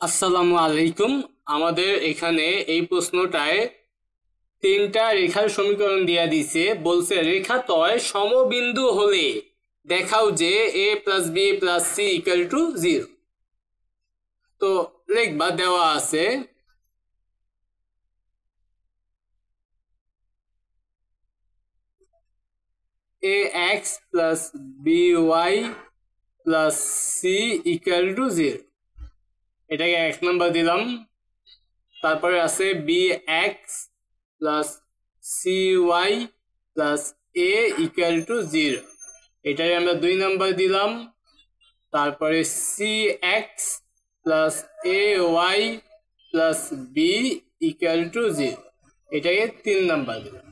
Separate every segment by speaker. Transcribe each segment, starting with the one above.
Speaker 1: আসসালামু আলাইকুম। আমাদের এখানে এই প্রশ্নটায় তিনটা রেখার সমীকরণ দিয়া দিছে, বলছে রেখাদ্বয় সমবিন্দু হলে দেখাও যে a plus B plus C equal to 0। তো লিখবা, দেওয়া আছে ax plus by plus C equal to 0। এটাকে 1 নম্বর দিলাম। তারপরে আছে bx plus cy plus a equal to 0। এটাকে আমরা 2 নম্বর দিলাম। তারপরে cx plus ay plus b equal to 0। এটাকে 3 নম্বর দিলাম।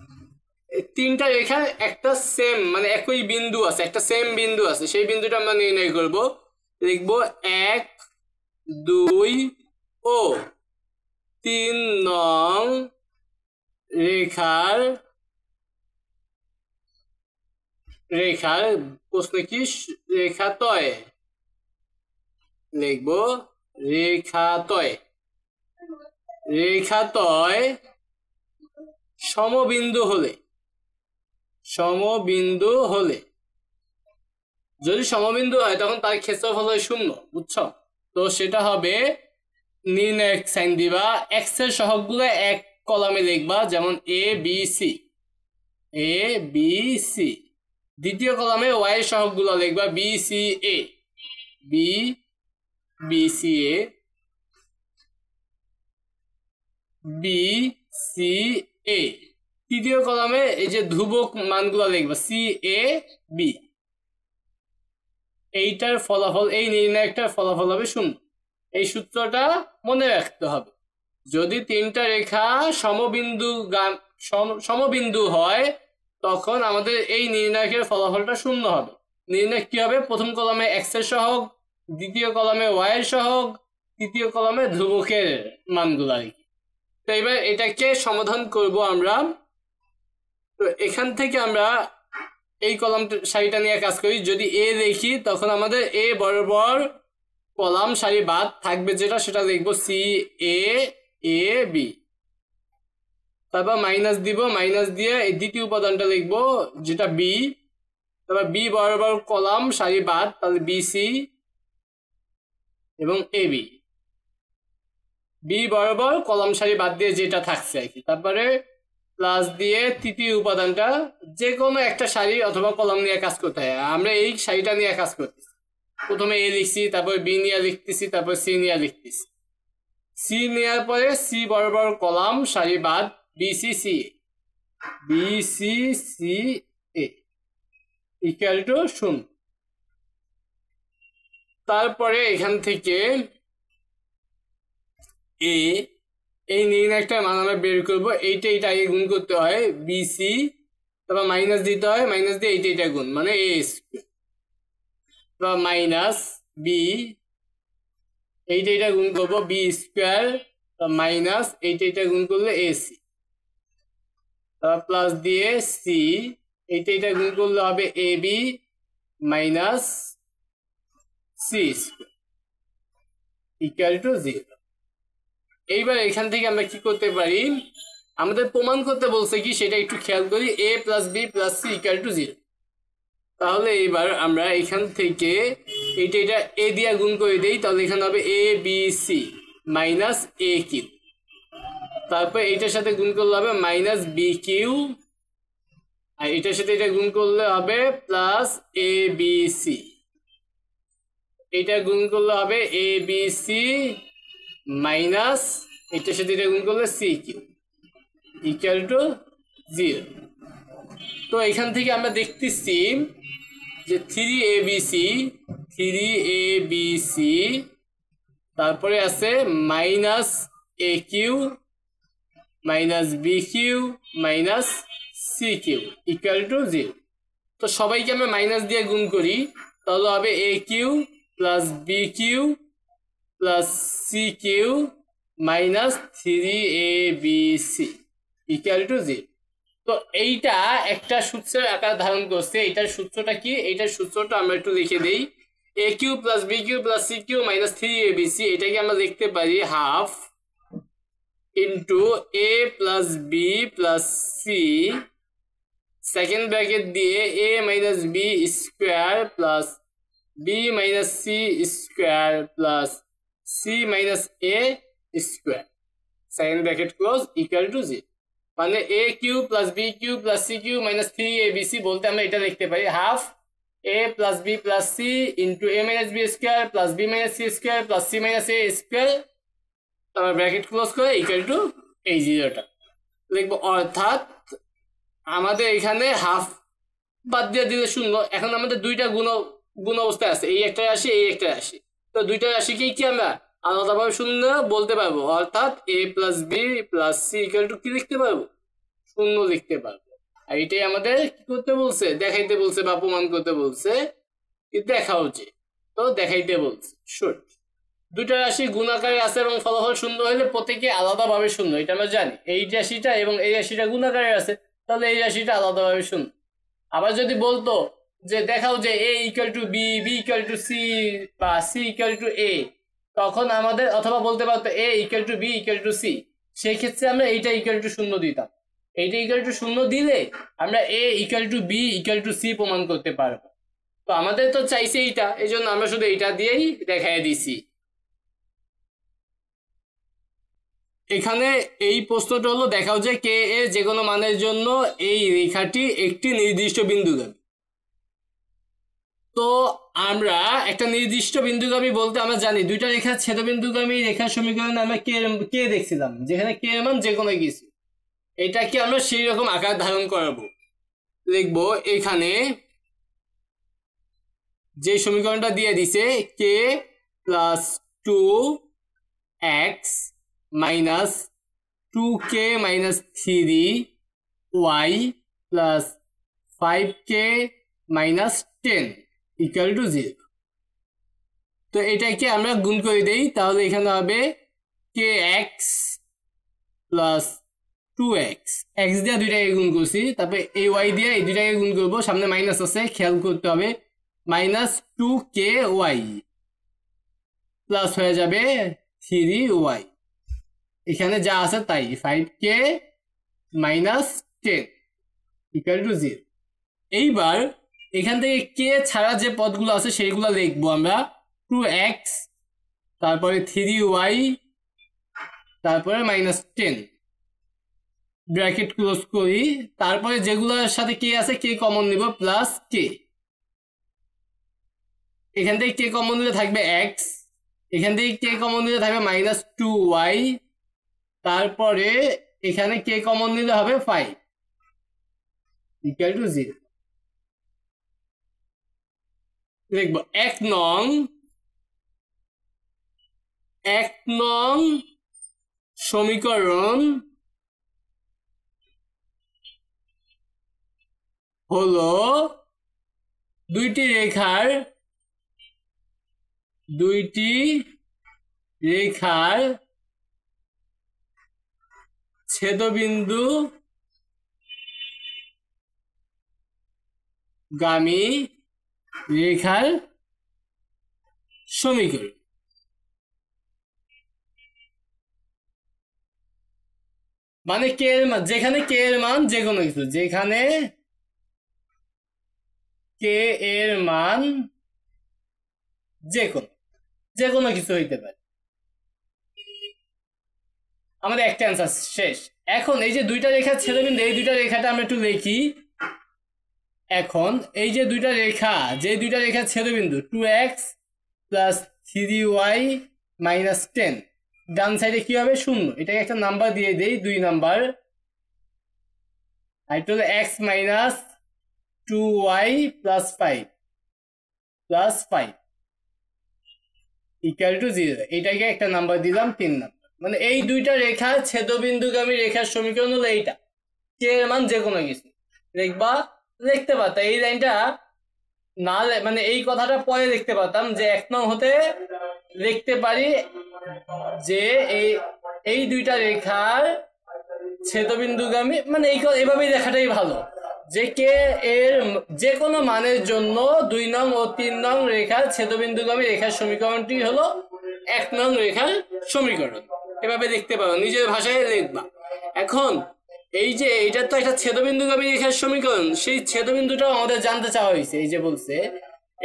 Speaker 1: তিনটা রেখার একটা সেম মানে একই বিন্দু আছে, একটা সেম বিন্দু আছে, সেই বিন্দুটা আমরা নির্ণয় করব। লিখব 1 2 ও 3 নং রেখার প্রশ্ন কি? রেখাদ্বয়। লিখব রেখাদ্বয় সমবিন্দু হলে যদি সমবিন্দু হয় তখন তার ক্ষেত্রফল হয় 0, বুঝছো? তো সেটা হবে নির্ণায়ক সাইন দিবা, এক্স এর সহগগুলো এক কলামে লিখবা, যেমন এ বি সি। দ্বিতীয় কলামে ওয়াই এর সহগগুলো লিখবা বি সি এ। তৃতীয় কলামে এই যে ধ্রুবক মানগুলো লিখবা সি এ বি। এইটার ফলাফল, এই নির্ণায়কটার ফলাফল হবে 0। এই সূত্রটা মনে রাখতে হবে। যদি তিনটা রেখা সমবিন্দু হয় তখন আমাদের এই নির্ণায়কের ফলাফলটা 0 হবে। নির্ণায়ক কি হবে? প্রথম কলামে এক্স এর সহগ, দ্বিতীয় কলামে ওয়াই এর সহগ, তৃতীয় কলামে ধ্রুবকের মানগুলো আর কি। তো এবার এটাকে সমাধান করব আমরা। তো এখান থেকে আমরা এই কলাম সারিটা নিয়ে কাজ করি। যদি এ লিখি তখন আমাদের এ বরাবর কলাম সারি বাদ থাকবে, সেটা লিখবো সি এ বি। তারপর মাইনাস দিব, মাইনাস দিয়ে এই দ্বিতীয় উপাদানটা লিখবো যেটা বি। তারপর বি বরাবর কলাম সারি বাদ, তাহলে বি সি এবং এ বি বরাবর কলাম সারি বাদ দিয়ে যেটা থাকছে আর কি। তারপরে প্লাস দিয়ে তৃতীয় উপাদানটা, যে কোনো একটা সারি অথবা কলাম নিয়ে কাজ করতে হয়। আমরা এই সারিটা নিয়ে কাজ করতেছি। প্রথমে এ লিখছি, তারপর বি নিয়ে লিখতেছি, তারপর সি নিয়ে লিখতেছি। সি নেওয়ার পরে সি বরাবর কলাম সারি বাদ b c a equal to 0। তারপরে এখান থেকে এই নির্ণায়কটা মান আমরা বের করবো। এইটা আগে গুণ করতে হয় বিসি, তারপর মাইনাস দিতে হয়, মাইনাস দিয়ে এইটা গুণ, মানে এ স্কোয়ার মাইনাস বি। এইটা গুণ করবো বি স্কোয়ার মাইনাস এইটা গুণ করলে এসি, তারপর প্লাস দিয়ে সি। এইটা গুণ করলে হবে A B minus C square equal to 0। এইবার এখান থেকে আমরা কি করতে পারি? আমাদের প্রমাণ করতে বলছে কি সেটা একটু খেয়াল করি। a plus B plus C equal to 0। তাহলে এইবার আমরা এখান থেকে এটা এ দিয়ে গুণ করে দেই, তাহলে এখানে হবে A B C minus a Q. তারপর এইটার সাথে গুণ করলে হবে মাইনাস বি কিউ, আর এটার সাথে এটা গুণ করলে হবে প্লাস এ বি সি। এটা গুণ করলে হবে এ বি সি মাইনাস এটার সাথে এটা গুণ করলে সি কিউ ইকুয়াল টু 0। তো এখান থেকে আমরা দেখতেছি যে 3abc, তারপরে আছে minus a cube minus b cube minus c cube equal to 0। তো সবাইকে আমরা মাইনাস দিয়ে গুণ করি, তাহলে হবে A cube plus B cube plus C cube minus 3abc equal to 0। তো এইটা একটা সূত্রের আকার ধারণ করছে। এইটার সূত্রটা কি? এইটার সূত্রটা আমরা একটু লিখে দেই। A cube plus B cube plus C cube minus 3abc, এটাকে আমরা লিখতে পারি half into A plus B plus C second bracket দিয়ে A minus B square plus B minus C square plus C minus A square second bracket close equal to 0। মানে A cube plus B cube plus C cube minus 3abc বলতে আমরা এটা লিখতে পারি half A plus B plus C into A minus B square plus B minus C square plus C minus A square, তারপর bracket close করে equal to এই 0টা লিখবো। অর্থাৎ আমাদের এখানে হাফ বাদ দিয়ে দিলে 0। এখন আমাদের দুইটা গুণ অবস্থায় আছে, এই একটা রাশি এই একটা রাশি, তো দুইটা রাশিকে কি আমরা আলাদাভাবে 0 বলতে পারবো। অর্থাৎ A plus B plus C equal to কি লিখতে পারবো 0 লিখতে পারবো। আর এটাই আমাদের কি করতে বলছে, দেখাইতে বলছে বা প্রমাণ করতে বলছে, দেখা উচিত তো দেখাইতে বলছে। শুট দুইটা রাশি গুণ আকারে আছে এবং ফলাফল 0 হলে প্রত্যেকে আলাদাভাবে 0, এটা আমরা জানি। এই রাশিটা এবং এই রাশিটা গুণ আকারে আছে, তাহলে এই রাশিটা আলাদাভাবে 0। আবার যদি বলতো যে দেখাও যে A equal to B, B equal to C বা সি ইকুয়াল টু এ, তখন আমাদের অথবা বলতে পারতো A equal to B equal to C, সেই ক্ষেত্রে আমরা এইটা ইকুয়াল টু 0 দিতাম। এইটা ইকুয়াল টু 0 দিলে আমরা A equal to B equal to C প্রমাণ করতে পারবো। তো আমাদের তো চাইছে এইটা, এই জন্য আমরা শুধু এইটা দিয়েই দেখাই দিছি। এখানে এই প্রশ্নটা হলো দেখাও যে কে এর যে কোনো মানের জন্য এই রেখাটি একটি নির্দিষ্ট বিন্দুগামী। তো আমরা একটা নির্দিষ্ট বিন্দুগামী বলতে আমরা জানি দুইটা রেখা ছেদবিন্দুগামী রেখার সমীকরণে আমরা কে দেখছিলাম, যেখানে কে এর মান যে কোনো কিছু, এটাকে আমরা সেই রকম আকার ধারণ করাবো। লিখবো এখানে যে সমীকরণটা দিয়ে দিছে K plus 2x minus 2k minus 3y plus 5k minus 10 equal to 0। তো এটাকে আমরা গুণ করে দেই, তাহলে এখানে হবে kx প্লাস 2x, x দিয়ে দুইটাকে গুণ করছি, তারপরে এই y দিয়ে এই দুইটাকে গুণ করবো, সামনে মাইনাস আছে খেয়াল করতে হবে, মাইনাস 2ky প্লাস হয়ে যাবে 3y, এখানে যা আছে তাই 5k মাইনাস 10 ইকুয়াল টু 0। এইবার এখান থেকে কে ছাড়া যে পদগুলো আছে সেইগুলো লিখবো আমরা, 2x তারপরে 3y তারপরে মাইনাস 10 ব্র্যাকেট ক্লোজ করি, তারপরে যেগুলোর সাথে কে আছে কে কমন নিব প্লাস কে, এখান থেকে কে কমন নিলে থাকবে x, এখান থেকে কে কমন নিলে থাকবে মাইনাস 2y, তারপরে এখানে কে কমন নিলে হবে 5 ইকুয়াল টু 0। লিখবো 1 নং সমীকরণ হলো দুইটি রেখার ছেদবিন্দু গামী রেখার সমীকরণ। মানে কে এর মান, যেখানে কে এর মান যে কোনো কিছু, যেখানে কে এর মান যে কোনো কিছু হইতে পারে। আমাদের একটা অ্যান্সার শেষ। এখন এই যে দুইটা রেখার ছেদবিন্দু, এই দুইটা রেখাটা আমরা একটু দেখি। এখন এই যে দুইটা রেখা, যে দুইটা রেখার ছেদবিন্দু 2x প্লাস 3y মাইনাস 10, ডান সাইডে কি হবে 0, এটাকে একটা নাম্বার দিয়ে দেই 2 নাম্বার, আর এটা হলো x minus 2y plus 5 equal to 0, এটাকে একটা নাম্বার দিলাম 3 নাম্বার। মানে এই দুইটা রেখার ছেদবিন্দুগামী রেখার সমীকরণ হলো এইটা, কে এর মান যে কোনো কিছু। লিখতে পারতাম এই লাইনটা না, মানে এই কথাটা পরে লিখতে পারতাম যে 1 নং হতে লিখতে পারি যে এই দুইটা রেখার ছেদবিন্দুগামী, মানে এইভাবেই লেখাটাই ভালো যে কে এর যে কোনো মানের জন্য 2 নং ও 3 নং রেখার ছেদবিন্দুগামী রেখার সমীকরণটি হলো 1 নং রেখার সমীকরণ। এভাবে লিখতে পারো, নিজের ভাষায় লিখবা। এখন এই যে এটা তো একটা ছেদবিন্দুগামী রেখার সমীকরণ, সেই ছেদবিন্দুটাও আমাদের জানতে চাওয়া হয়েছে। এই যে বলছে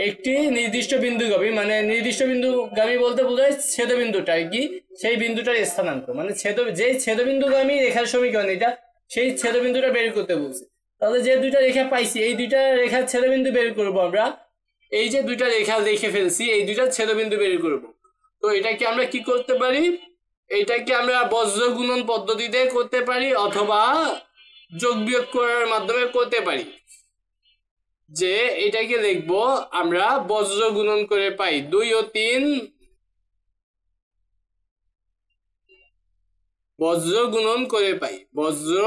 Speaker 1: একটি নির্দিষ্ট বিন্দুগামী, মানে নির্দিষ্ট বিন্দুগামী বলতে বোঝায় ছেদবিন্দুটা কি, সেই বিন্দুটার স্থানাঙ্ক, মানে যেই ছেদবিন্দুগামী রেখার সমীকরণ এটা, সেই ছেদবিন্দুটা বের করতে বলছে। তাহলে যে দুইটা রেখা পাইছি, এই দুইটা রেখার ছেদবিন্দু বের করব আমরা। এই যে দুইটা রেখা লিখে ফেলছি, এই দুইটার ছেদবিন্দু বের করব। তো এটাকে আমরা কি করতে পারি, এটাকে আমরা বজ্র গুণন পদ্ধতিতে করতে পারি অথবা যোগ বিয়োগ করার মাধ্যমে করতে পারি। যে এটাকে লিখবো আমরা বজ্র গুণন করে পাই 2 ও 3, বজ্র গুণন করে পাই, বজ্র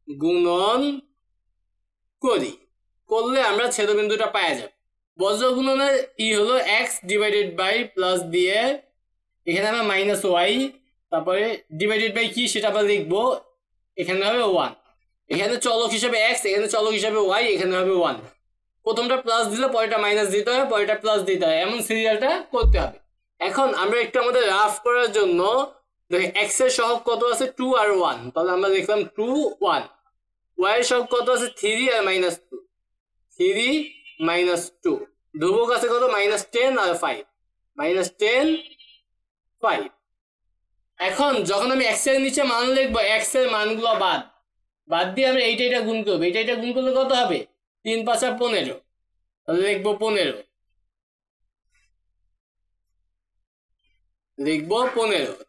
Speaker 1: গুণন করলে আমরা ছেদবিন্দুটা পাওয়া যাবে। বজ্র গুণনের হলো x ডিভাইডেড বাই প্লাস দিয়ে এখানে আমরা মাইনাস ওয়াই, তারপরে ডিভাইডেড বাই কি সেটা আমরা লিখবো, এখানে হবে 1, এখানে চলক হিসাবে x, এখানে চলক হিসাবে y, এখানে হবে 1। প্রথমটা প্লাস দিলে পরেরটা মাইনাস দিতে হয়, পরেরটা প্লাস দিতে হয়, এমন সিরিয়ালটা করতে হবে। এখন আমরা একটু আমাদের রাফ করার জন্য x এর সহগ কত আছে 2 আর 1, তাহলে আমরা লিখলাম 2 1। y এর সহগ কত আছে 3 আর -2, 3 -2। ধ্রুবক আছে কত -10 আর 5, -10 5। এখন যখন আমি x এর নিচে মান লিখবো, x এর মানগুলো বাদ দিয়ে আমরা এইটা গুণ করবো। এইটা গুণ করলে কত হবে 3 5 15, তাহলে লিখবো 15,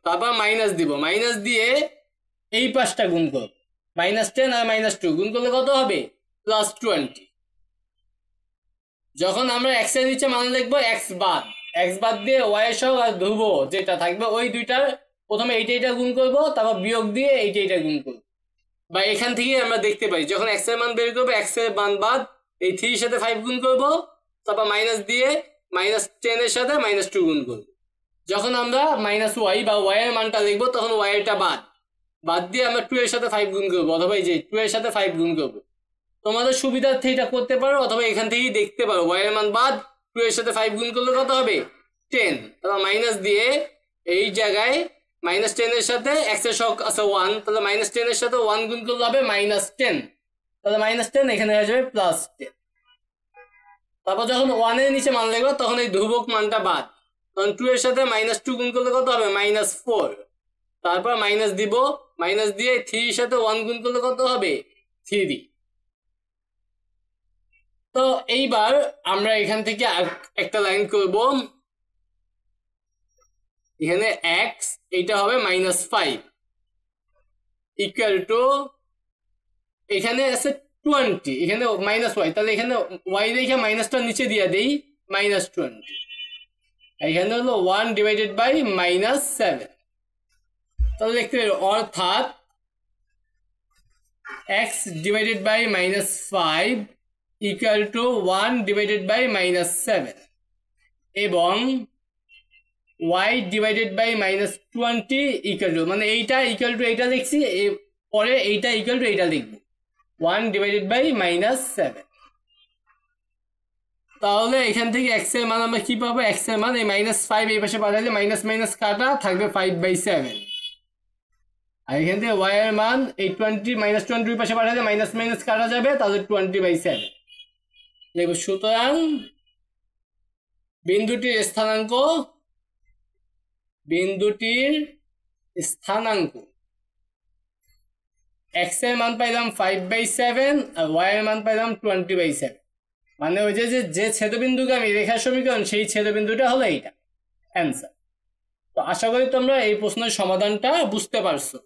Speaker 1: তারপর মাইনাস দিব, মাইনাস দিয়ে এই পাঁচটা গুণ করব, -10 আর -2 গুণ করলে কত হবে +20। যখন আমরা x এর নিচে মান লিখবো, x বাদ দিয়ে y এর সহগ আর ধ্রুবক যেটা থাকবে ওই দুইটার প্রথমে এইটা গুণ করব, তারপর বিয়োগ দিয়ে এইটা গুণ করব। বা এখান থেকে আমরা দেখতে পাই যখন x এর মান বের করবো, x এর মান বাদ এই 3 এর সাথে 5 গুণ করব, তারপর মাইনাস দিয়ে -10 এর সাথে -2 গুণ করব। যখন আমরা -y বা y এর মানটা লিখবো, তখন y এরটা বাদ দিয়ে আমরা 2 এর সাথে 5 গুণ করব, অথবা এই যে 2 এর সাথে 5 গুণ করব। তোমাদের সুবিধার্থে এটা করতে পারো, অথবা এখান থেকেই দেখতে পারো y এর মান বাদ 2 এর সাথে 5 গুণ করলে কত হবে 10, তারপর মাইনাস দিয়ে এই জায়গায় -10 এর সাথে x এর সহগ আছে 1, তাহলে -10 এর সাথে 1 গুণ করলে হবে -10, তাহলে -10 এখানে হয়ে যাবে +10। তারপর যখন 1 এর নিচে মান লিখবো, তখন এই ধ্রুবক মানটা বাদ, তখন 2 এর সাথে -2 গুণ করলে কত হবে -4, তারপর মাইনাস দিব, মাইনাস দিয়ে 3 এর সাথে 1 গুণ করলে কত হবে 3। তো এইবার আমরা এখান থেকে একটা লাইন করব, এখানে x এটা হবে -5 ইকুয়াল টু, এখানে আছে 20, এখানে -y, তাহলে এখানে y রেখে মাইনাসটা নিচে দিয়ে দেই, -20। এখানে হলো 1 ডিভাইডেড বাই -7, তাহলে দেখতে পারো অর্থাৎ x divided by -5 equal to 1 divided by -7, এবং y divided by -20 equal to, মানে এইটা ইকুয়াল টু এইটা লিখছি, পরে এইটা ইকুয়াল টু এইটা লিখবো 1 ডিভাইডেড বাই -7। তাহলে এখান থেকে x এর মান আমরা কি পাবো, x এর মান এই -5 এই পাশে পাঠালে মাইনাস মাইনাস কাটা থাকবে 5/7, আর এখান থেকে y এর মান এই 20 -20 পাশে পাঠালে মাইনাস মাইনাস কাটা যাবে, তাহলে 20/7 দেখো। সুতরাং বিন্দুটির স্থানাঙ্ক x এর মান পাইলাম 5/7 আর y এর মান পাইলাম 20/7, মানে ওই যে ছেদবিন্দুগামী রেখার সমীকরণ, সেই ছেদবিন্দুটা হলো এইটা অ্যান্সার। তো আশা করি তোমরা এই প্রশ্নের সমাধানটা বুঝতে পারছো।